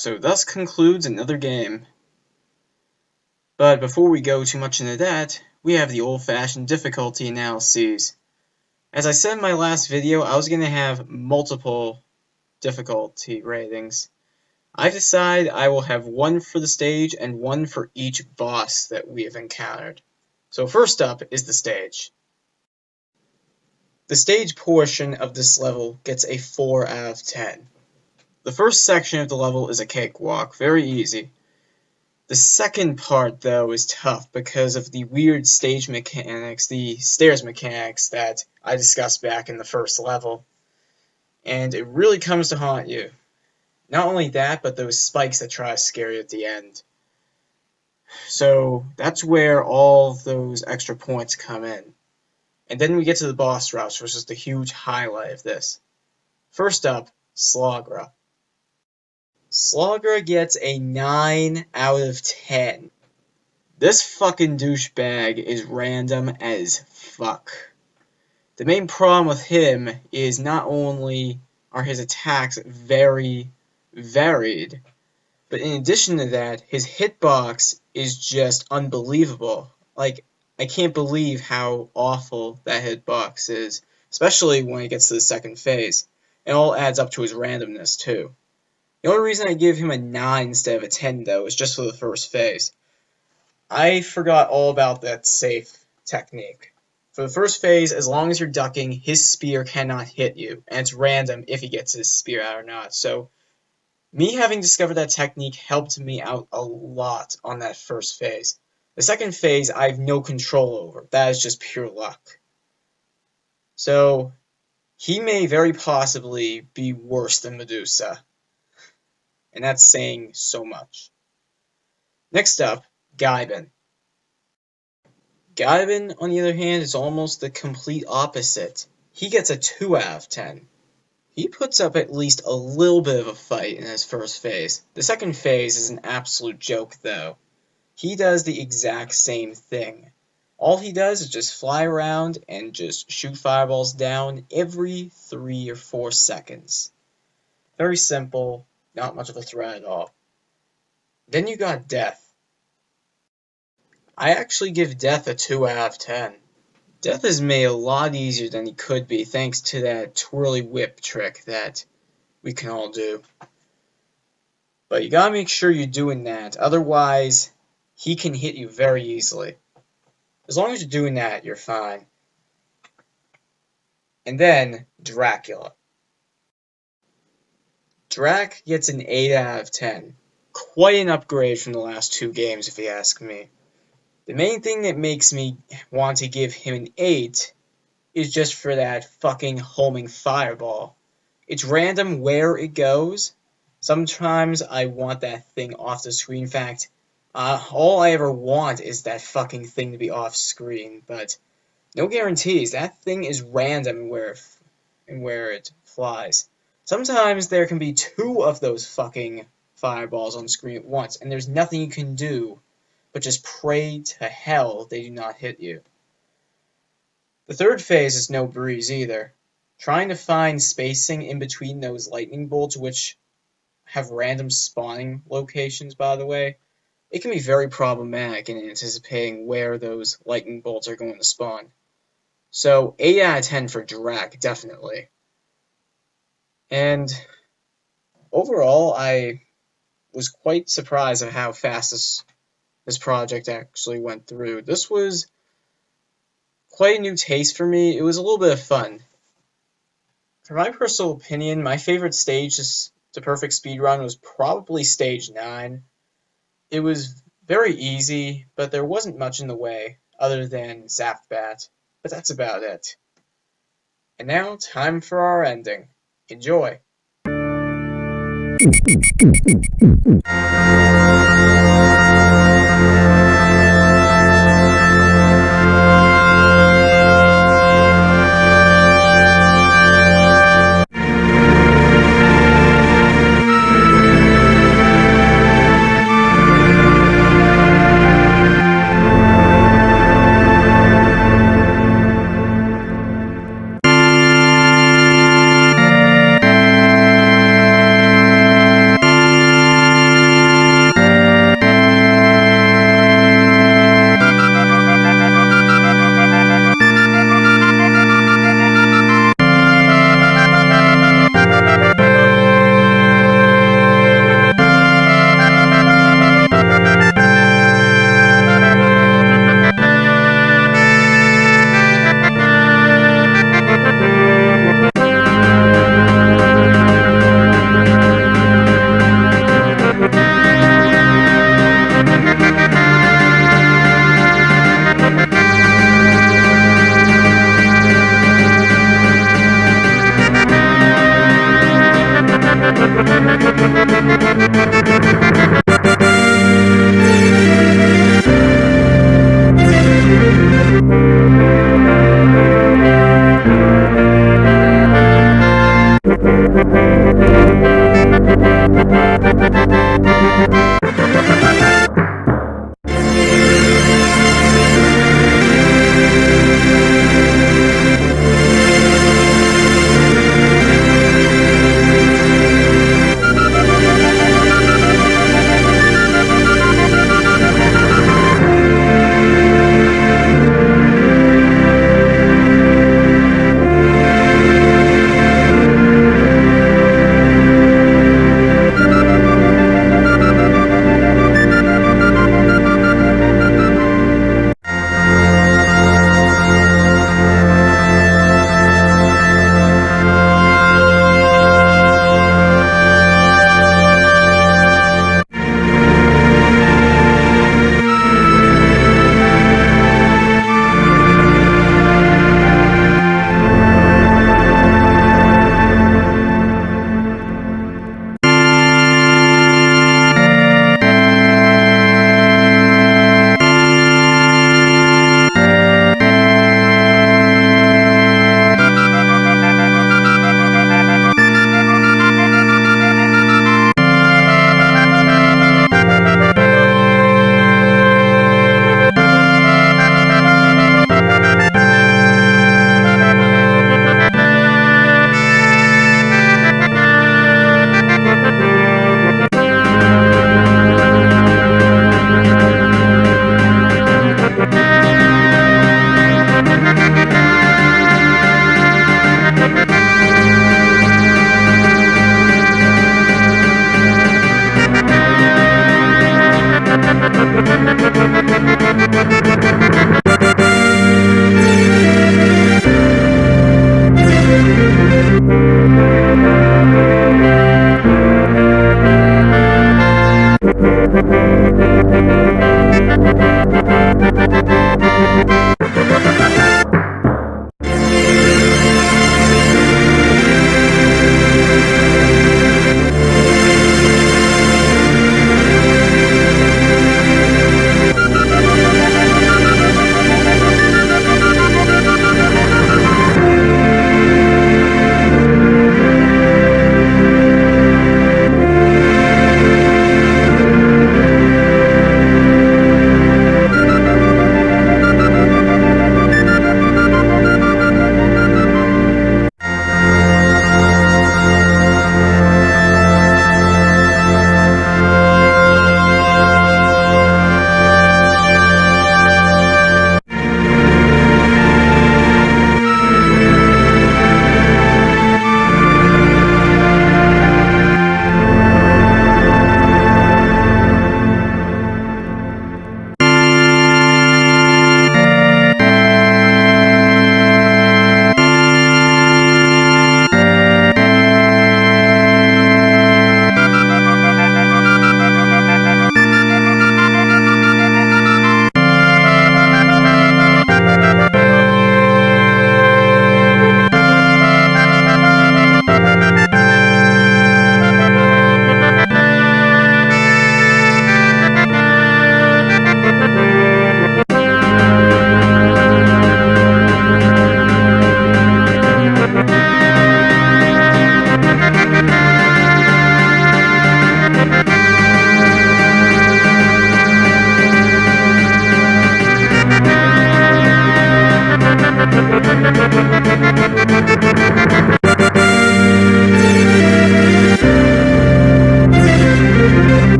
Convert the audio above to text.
So thus concludes another game. But before we go too much into that, we have the old-fashioned difficulty analyses. As I said in my last video, I was going to have multiple difficulty ratings. I've decided I will have one for the stage and one for each boss that we have encountered. So first up is the stage. The stage portion of this level gets a 4 out of 10. The first section of the level is a cakewalk, very easy. The second part, though, is tough because of the weird stage mechanics, the stairs mechanics that I discussed back in the first level. And it really comes to haunt you. Not only that, but those spikes that try to scare you at the end. So that's where all those extra points come in. And then we get to the boss rush, which is the huge highlight of this. First up, Slogra. Slogra gets a 9 out of 10. This fucking douchebag is random as fuck. The main problem with him is not only are his attacks very varied, but in addition to that, his hitbox is just unbelievable. Like, I can't believe how awful that hitbox is, especially when it gets to the second phase. It all adds up to his randomness, too. The only reason I give him a 9 instead of a 10, though, is just for the first phase. I forgot all about that safe technique. For the first phase, as long as you're ducking, his spear cannot hit you, and it's random if he gets his spear out or not. So, me having discovered that technique helped me out a lot on that first phase. The second phase, I have no control over. That is just pure luck. So, he may very possibly be worse than Medusa. And that's saying so much. Next up, Gaiden. Gaiden, on the other hand, is almost the complete opposite. He gets a 2 out of 10. He puts up at least a little bit of a fight in his first phase. The second phase is an absolute joke, though. He does the exact same thing. All he does is just fly around and just shoot fireballs down every 3 or 4 seconds. Very simple. Not much of a threat at all. Then you got Death. I actually give Death a 2 out of 10. Death is made a lot easier than he could be thanks to that twirly whip trick that we can all do. But you gotta make sure you're doing that, otherwise he can hit you very easily. As long as you're doing that, you're fine. And then, Dracula. Drac gets an 8 out of 10. Quite an upgrade from the last 2 games, if you ask me. The main thing that makes me want to give him an 8 is just for that fucking homing fireball. It's random where it goes. Sometimes I want that thing off the screen. In fact, all I ever want is that fucking thing to be off screen, but no guarantees. That thing is random where it flies. Sometimes there can be 2 of those fucking fireballs on screen at once, and there's nothing you can do but just pray to hell they do not hit you. The third phase is no breeze either. Trying to find spacing in between those lightning bolts, which have random spawning locations, by the way, it can be very problematic in anticipating where those lightning bolts are going to spawn. So 8 out of 10 for Drac, definitely. And overall, I was quite surprised at how fast this project actually went through. This was quite a new taste for me. It was a little bit of fun. For my personal opinion, my favorite stage to perfect speedrun was probably stage 9. It was very easy, but there wasn't much in the way other than Zapbat. But that's about it. And now, time for our ending. Enjoy!